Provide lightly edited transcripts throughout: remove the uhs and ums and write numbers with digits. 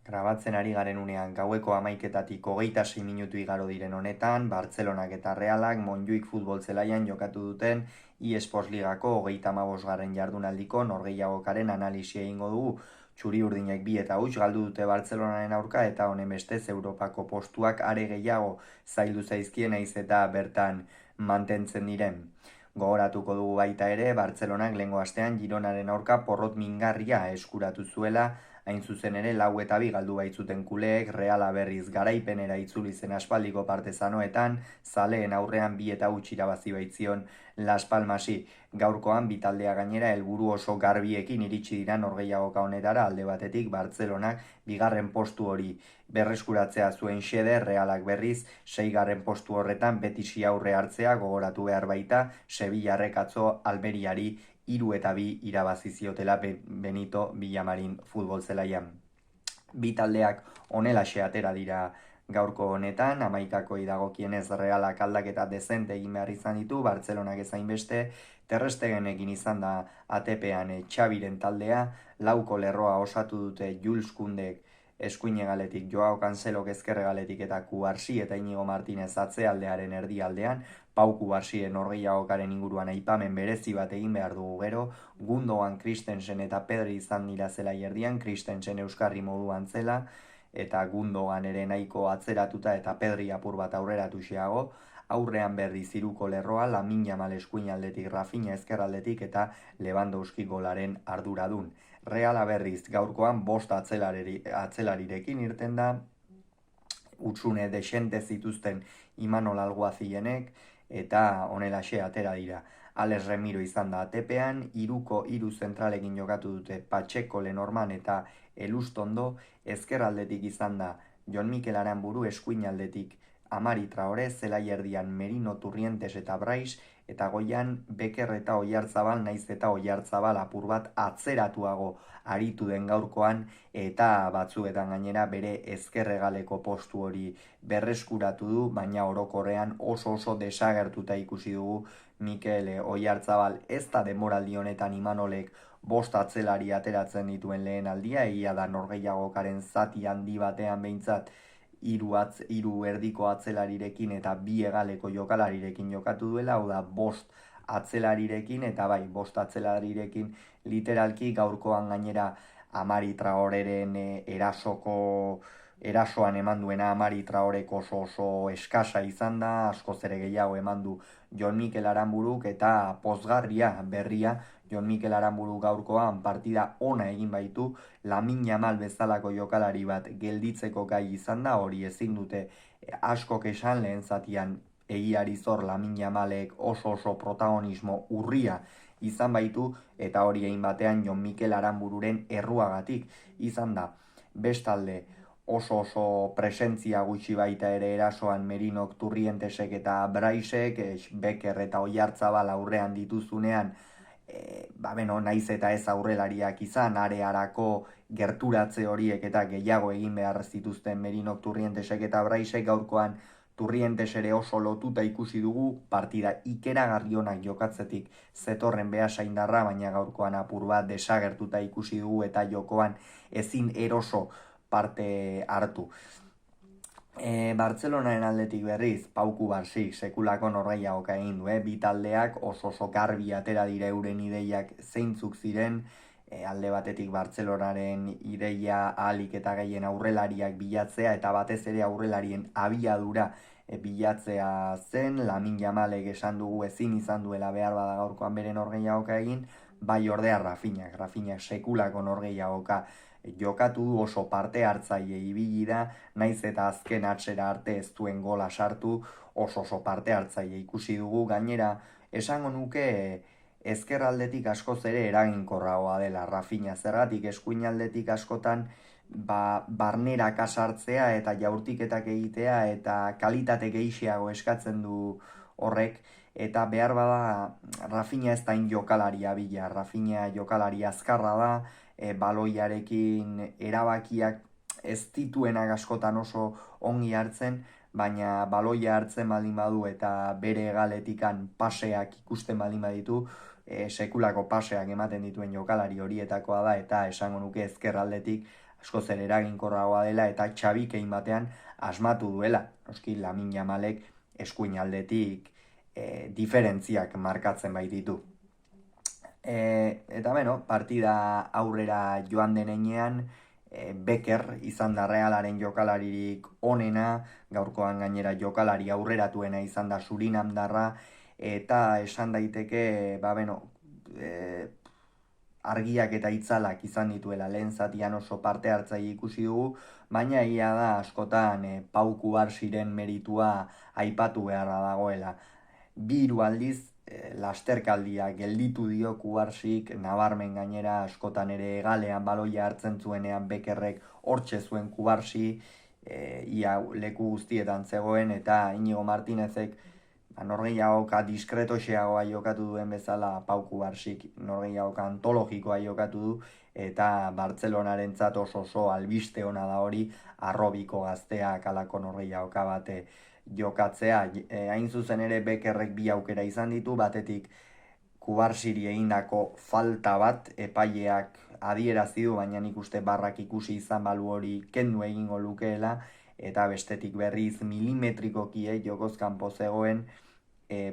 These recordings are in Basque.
Grabatzen ari garen unean gaueko 11:00 26 minutu igaro diren honetan, Bartzelonak eta Realak Montjuïc futbol zelaian jokatu duten eSports Ligako 35. jardunaldiko norgehiagokaren analisia egingo dugu. Txuri-urdinek 2-0 galdu dute Bartzelonaren aurka eta honen bestez Europako postuak are gehiago zaildu zaizkien naiz eta bertan mantentzen diren. Gogoratuko dugu baita ere, Bartzelonak lehengo astean Gironaren aurka porrot mingarria eskuratu zuela, hain zuzen ere 4-2 galdu baitzuten kuleek, Reala berriz garaipenera itzuli zen aspaldiko partezanoetan, zaleen aurrean 2-0 irabazi baitzion Las Palmasi. Gaurkoan bitaldea gainera helburu oso garbiekin iritsi dira norgehiagoka honetara, alde batetik Bartzelonak bigarren postu hori berreskuratzea zuen xede, Realak berriz 6. postu horretan Betisi aurre hartzea gogoratu behar baita, Sevillarrek atzo Almeriari 3-2 irabazi ziotela Benito Villamarin futbol zelaian. Bi taldeak honelaxe atera dira gaurko honetan, 11-koi dagokienez Realak aldaketa dezente egin behar izan ditu, Bartzelonak ezain beste, Ter Stegenekin izan da ATP-an Xabiren taldea, lauko lerroa osatu dute Jules Koundek eskuine galetik, Joao Cancelok ezkerre galetik eta Kubarsi eta Inigo Martinez atzealdearen erdialdean, Pau Kubarsien norgehiagokaren inguruan aipamen berezi bat egin behar dugu gero, Gundogan Christensen eta Pedri izan dira zelai erdian, Christensen euskarri moduan zela, eta Gundogan ere nahiko atzeratuta eta Pedri apur bat aurreratu xeago, aurrean berriz hiruko lerroa, Lamine Yamal eskuin aldetik, Rafinha ezkerraldetik eta Lewandowski golaren arduradun. Reala berriz gaurkoan 5 atzelarirekin irten da, utzune desente zituzten Imanol Alguazilenek eta honelaxe atera dira. Alex Remiro izan da ATP-an, 3 zentralekin jokatu dute Pacheco, Lenormand eta Elustondo, ezkerraldetik izan da Jon Mikel Aranburu, eskuin aldetik Amari Traore, zelai erdian Merino, Turrientes eta Brais, eta goian Beker eta Oiartzabal, naiz eta Oiartzabal apur bat atzeratuago aritu den gaurkoan, eta batzuetan gainera bere ezkerregaleko postu hori berreskuratu du, baina orokorrean oso desagertuta ikusi dugu Mikel Oiartzabal. Ez da denboraldi honetan Imanolek 5 atzelari ateratzen dituen lehen aldia, egia da norgehiagokaren zati handi batean behintzat hiru erdiko atzelarirekin eta 2 hegaleko jokalarirekin jokatu duela, hau da 5 atzelarirekin eta bai 5 atzelarirekin literalki gaurkoan gainera Amari Traoreren erasoan eman duena Amari Traorek oso eskasa izan da, askoz ere gehiago eman du Jon Mikel Aranburuk eta pozgarria berria Jon Mikel Aranburu gaurkoan partida ona egin baitu, Lamine Yamal bezalako jokalari bat gelditzeko gai izan da, hori ezin dute askok esan, lehen zatian egiari zor Lamine Yamalek oso protagonismo urria izan baitu, eta hori egin batean Jon Mikel Aranbururen erruagatik izan da. Bestalde, oso presentzia gutxi baita ere erasoan Merinok, Turrientesek eta Braisek, Beker eta Oiartzabal aurrean dituzunean, naiz eta ez aurrelariak izan, arearako gerturatze horiek eta gehiago egin behar zituzten Merinok, Turrientesek eta Braisek, gaurkoan Turrientes ere oso lotuta ikusi dugu, partida ikeragarri onak jokatzetik zetorren behasaindarra, baina gaurkoan apur bat desagertuta ikusi dugu eta jokoan ezin eroso parte hartu. Bartzelonaren aldetik berriz, Pau Kubarsik sekulako norgehiagoka egin du, bi taldeak oso garbi atera dira euren ideiak zeintzuk ziren, alde batetik Bartzelonaren ideia ahalik eta gehien aurrelariak bilatzea eta batez ere aurrelarien abiadura bilatzea zen, Lamine Yamalek esan dugu ezin izan duela behar bada gaurkoan bere norgehiagoka egin, bai ordea Rafinha sekulako norgehiagoka jokatu du, oso parte hartzaile ibili da, naiz eta azken atzera arte ez duen gola sartu, oso parte hartzaile ikusi dugu, gainera esango nuke ezkerraldetik askoz ere eraginkorragoa dela Rafinha, zergatik eskuin aldetik askotan barnera kasartzea eta jaurtiketak egitea eta kalitate gehiago eskatzen du horrek, eta behar bada Rafinha ez da jokalaria bila, Rafinha jokalari azkarra da, baloiarekin erabakiak ez dituenak askotan oso ongi hartzen, baina baloia hartzen baldin badu eta bere egaletikan paseak ikusten baldin baditu, sekulako paseak ematen dituen jokalari horietakoa da, eta esango nuke ezkerraldetik askoz ere eraginkorragoa dela eta Xabik egin batean asmatu duela. Noski Lamine Yamalek eskuinaldetik diferentziak markatzen baititu. Eta partida aurrera joan denean, Becker izan da Realaren jokalaririk onena, gaurkoan gainera jokalari aurreratuena izan da Surinamdarra, eta esan daiteke, argiak eta itzalak izan dituela lehen zatian oso parte hartzaile ikusi dugu, baina egia da askotan Pau Kubarsiren meritua aipatu beharra dagoela. Bi hiru aldiz lasterkaldia gelditu dio Kubarsik, nabarmen gainera askotan ere egalean baloia hartzen zuenean Beckerrek hortxe zuen Kubarsi, ia leku guztietan zegoen, eta Inigo Martinezek norgehiagoka diskretoxeagoa jokatu duen bezala Pau Kubarsik norgehiagoka antologikoa jokatu du, eta Bartzelonarentzat oso albiste ona da hori, arrobiko gazteak alako norgehiagoka bate jokatzea. Hain zuzen ere Beckerrek bi aukera izan ditu, batetik Kubarsiri egindako falta bat epaileak adierazi du, baina nik uste barrak ikusi izan balu hori kendu egingo lukeela, eta bestetik berriz milimetrikoki jokoz kanpo zegoen,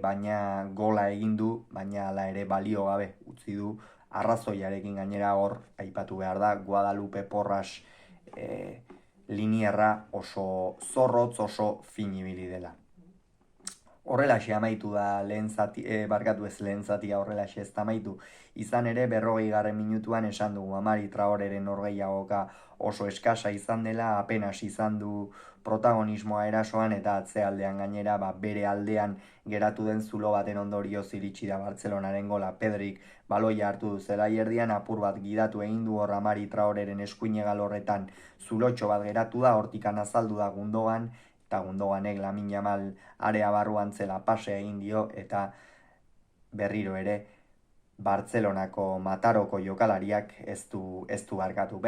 baina gola egin du, baina hala ere balio gabe utzi du, arrazoiarekin gainera hor aipatu behar da, Guadalupe Porras linierra oso zorrotz, oso finibili dela. Horrelaxe amaitu da lehen zatia horrelaxe ez amaitu. Izan ere 40. minutuan esan dugu Amari Traoreren norgehiagoka oso eskasa izan dela, apenas izan du protagonismoa erasoan, eta atzealdean gainera bere aldean geratu den zulo baten ondorioz iritsi da Bartzelonaren gola. Pedrik baloia hartu du zelai erdian, apur bat gidatu egin du hor Amari Traoreren eskuinegal horretan zulotxo bat geratu da, hortikan azaldu da Gundogan, eta Gundoganek Lamine Yamal area barruan zela pasea egin dio, eta berriro ere Bartzelonako Mataroko jokalariak ez du barkatu.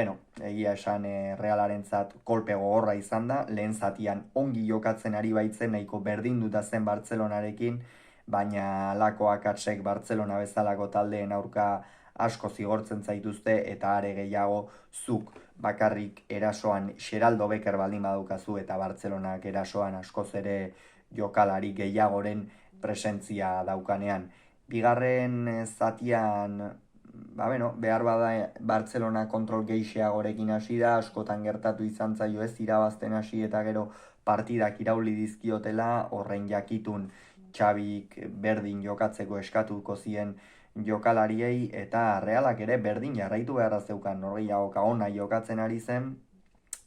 Egia esan Realarentzat kolpe gogorra izan da, lehen zatian ongi jokatzen ari baitzen, nahiko berdinduta zen Bartzelonarekin, baina lako akatsek Bartzelona bezalako taldeen aurka asko zigortzen zaituzte, eta are gehiago zuk bakarrik erasoan Xeraldo Becker baldin badukazu, eta Bartzelonak erasoan askoz ere jokalari gehiagoren presentzia daukanean. Bigarren zatian, behar bada Bartzelona kontrol gehixeagorekin hasi da, askotan gertatu izan zaio ez irabazten hasi eta gero partidak irauli dizkiotela, horren jakitun Xabik berdin jokatzeko eskatuko zien jokalariei, eta Realak ere berdin jarraitu beharra zeukan, norgehiagoka ona jokatzen ari zen,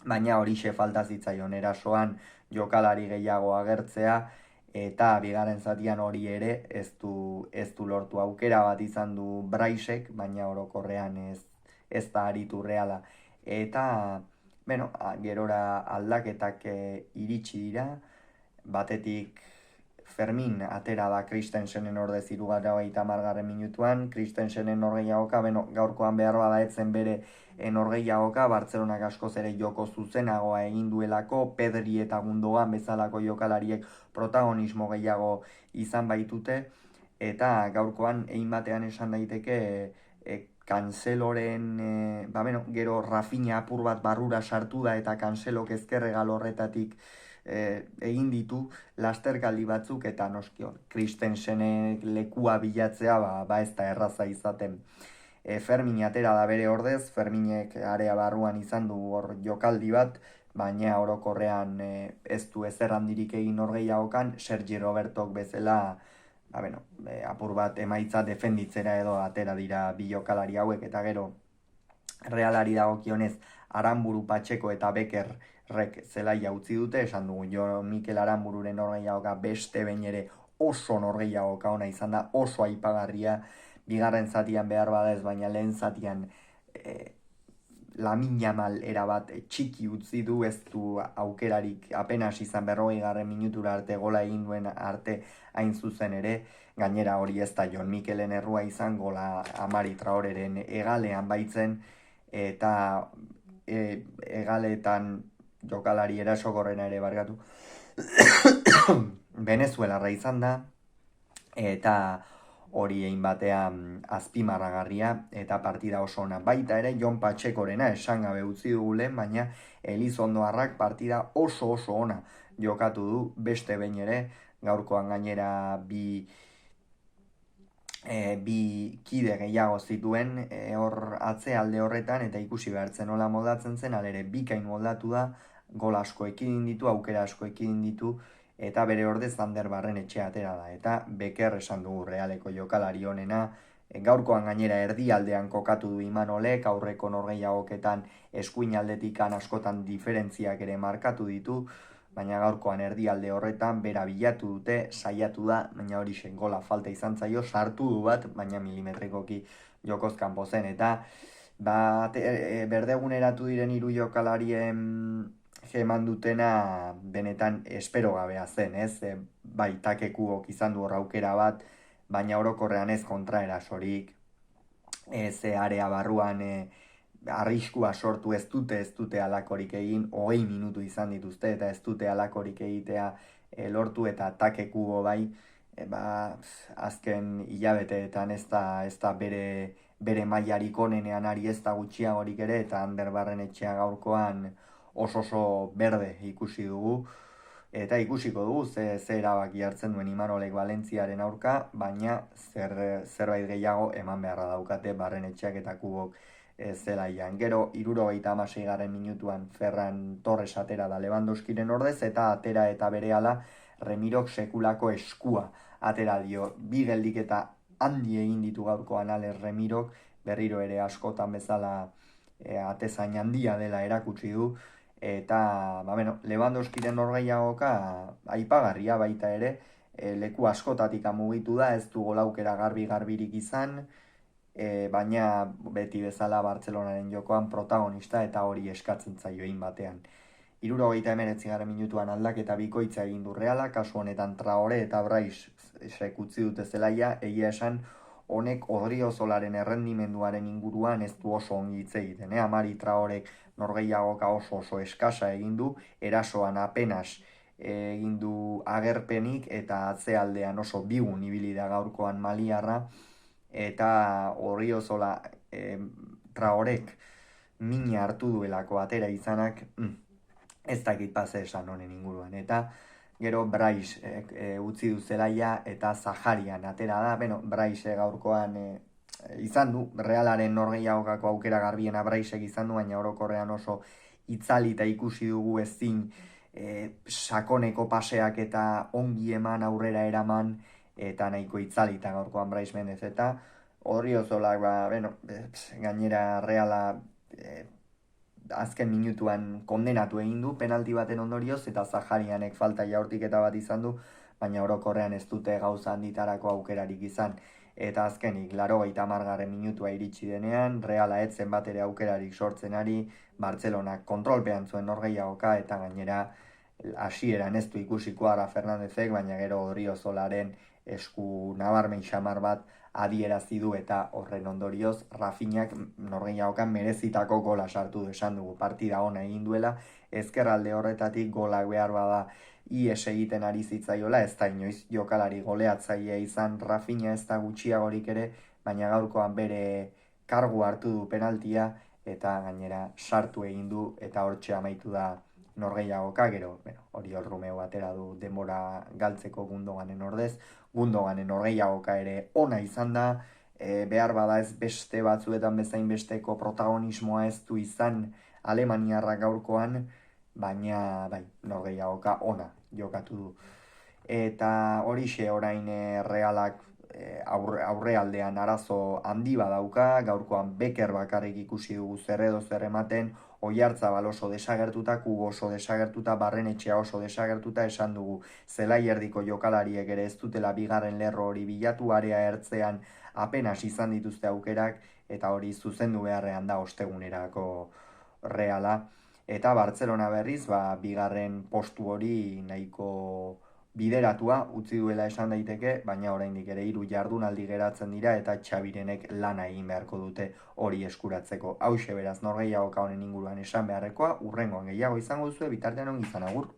baina horixe falta zitzaion erasoan jokalari gehiago agertzea, eta bigarren zatian hori ere ez du lortu. Aukera bat izan du Braisek, baina orokorrean ez da aritu Reala. Eta, gerora aldaketak iritsi dira, batetik Fermin atera da Christensenen ordez 70. minutuan, Christensenen norgehiagoka, gaurkoan behar bada etzen bere norgehiagoka, Bartzelonak askoz ere joko zuzenagoa egin duelako, Pedri eta Gundogan bezalako jokalariek protagonismo gehiago izan baitute, eta gaurkoan egin batean esan daiteke Canceloren, gero Rafinha apur bat barrura sartu da, eta Cancelok ezkerregal horretatik egin ditu lasterkaldi batzuk, eta noskion Christensenek lekua bilatzea ez da erraza izaten. Fermin atera da bere ordez, Ferminek area barruan izan du hor jokaldi bat, baina orokorrean ez du ezer handirik egin norgehiagokan, Sergi Robertok bezala apur bat emaitza defenditzera edo atera dira bi jokalari hauek, eta gero Realari dagokionez Aranburu, Patxeko eta Beckerrek zelaia utzi dute, esan dugu Mikel Aranbururen norgehiagoka beste behin ere oso norgehiagoka ona izan da, oso aipagarria, bigarren zatian behar bada ez, baina lehen zatian Lamine Yamal erabat txiki utzi du, ez du aukerarik apenas izan 40. minutura arte gola egin duen arte hain zuzen ere, gainera hori ez da Jon Mikelen errua izan, gola Amari Traoreren egalean baitzen, eta egaletan jokalari erasokorrena ere barkatu Venezuelarra izan da, eta hori egin batean azpimarragarria eta partida oso ona. Baita ere Jon Patxekorena esan gabe utzi dugu lehen, baina Elizondoarrak partida oso ona jokatu du beste behin ere, gaurkoan gainera bi kide gehiago zituen hor atzealde horretan, eta ikusi behartzen nola moldatzen zen, alere bikain moldatu da, gol asko ekidin ditu, aukera asko ekidin ditu, eta bere ordez Ander Barrenetxea atera da. Eta Beker esan dugu Realeko jokalari honena, gaurkoan gainera erdialdean kokatu du Imanolek, aurreko norgehiagoketan eskuin aldetikan askotan diferentziak ere markatu ditu, baina gaurkoan erdialde horretan bera bilatu dute, saiatu da, baina hori gola falta izan zaio, sartu du bat, baina milimetrikoki jokoz kanpo zen, eta berdeguneratu diren hiru jokalarien eman dutena benetan espero gabea zen, ez? Bai, Takekuok izan du hor aukera bat, baina orokorrean ez kontraerasorik, ez area barruan arriskua sortu ez dute alakorik egin, 20 minutu izan dituzte eta ez dute alakorik egitea lortu, eta Takekubo bai, azken hilabeteetan ez da bere mailarik onenean ari, ez da gutxiagorik ere, eta Ander Barrenetxea gaurkoan oso berde ikusi dugu, eta ikusiko dugu ze erabaki hartzen duen Imanolek Valentziaren aurka, baina zerbait gehiago eman beharra daukate Barrenetxeak eta Kubok zelaian. Gero 76. minutuan Ferran Torres atera da Lewandowskiren ordez, eta atera eta berehala Remirok sekulako eskua atera dio. Bi geldiketa handi egin ditu gaurkoan Alex Remirok, berriro ere askotan bezala atezain handia dela erakutsi du, eta Lewandowskiren norgehiagoka aipagarria baita ere, leku askotatik mugitu da, ez du golaukera garbirik izan, baina beti bezala Bartzelonaren jokoan protagonista, eta hori eskatzen zaio egin batean. 79. minutuan aldaketa bikoitza egin du Reala, kasu honetan Traore eta Brais utzi dute zelaia, egia esan honek Odriozolaren errendimenduaren inguruan ez du oso ongi hitz egiten. Amari Traorek norgehiagoka oso eskasa egin du, erasoan apenas egin du agerpenik, eta atzealdean oso bigun ibili da gaurkoan maliarra, eta Odriozola Traorek mina hartu duelako atera izanak, ez dakit pase esan honen inguruan. Eta gero Brais utzi du zelaia eta Zaharian atera da. Brais gaurkoan izan du, Realaren norgehiagokako aukera garbiena Braisek izan du, baina orokorrean oso itzalita ikusi dugu, ezin sakoneko paseak eta ongi eman, aurrera eraman, eta nahiko itzalita gaurkoan Brais Mendez. Eta Odriozolak gainera Reala azken minutuan kondenatu egin du penalti baten ondorioz, eta Zaharianek falta jaurtiketa bat izan du, baina orokorrean ez dute gauza handitarako aukerarik izan. Eta azkenik 80. minutua iritsi denean, Reala etzen bat ere aukerarik sortzen ari, Bartzelonak kontrolpean zuen norgehiagoka, eta gainera hasieran ez du ikusiko Ara Fernandezek, baina gero Odriozolaren esku nabarmen xamar bat adierazi du, eta horren ondorioz Rafinhak norgehiagokan merezitako gola sartu du. Esan dugu partida ona egin duela, ezkerralde horretatik golak behar bada ies egiten ari zitzaiola, ez da inoiz jokalari goleatzailea izan Rafinha, ez da gutxiagorik ere, baina gaurkoan bere kargu hartu du penaltia, eta gainera sartu egin du, eta hortxe amaitu da norgehiagoka. Gero, Oriol Romeu atera du denbora galtzeko Gundoganen ordez, Gundoganen norgehiagoka ere ona izan da, behar bada ez beste batzuetan bezain besteko protagonismoa ez du izan Alemaniarra gaurkoan, baina bai, norgehiagoka ona jokatu du. Eta horixe orain Realak aurrealdean arazo handi badauka, gaurkoan Beker bakarrik ikusi dugu zer edo zer ematen, Oiartzabal oso desagertuta, Kubo oso desagertuta, Barrenetxea oso desagertuta, esan dugu zelaierdiko jokalariek ere ez dutela bigarren lerro hori bilatu, area ertzean apenas izan dituzte aukerak, eta hori zuzendu beharrean da ostegunerako Reala. Eta Bartzelona berriz, bigarren postu hori nahiko bideratua utzi duela esan daiteke, baina oraindik ere 3 jardunaldi geratzen dira, eta Xabirenek lana egin beharko dute hori eskuratzeko. Hauxe beraz norgehiagoka honen inguruan esan beharrekoa, hurrengoan gehiago izango duzue, bitartean ongi izan, agur.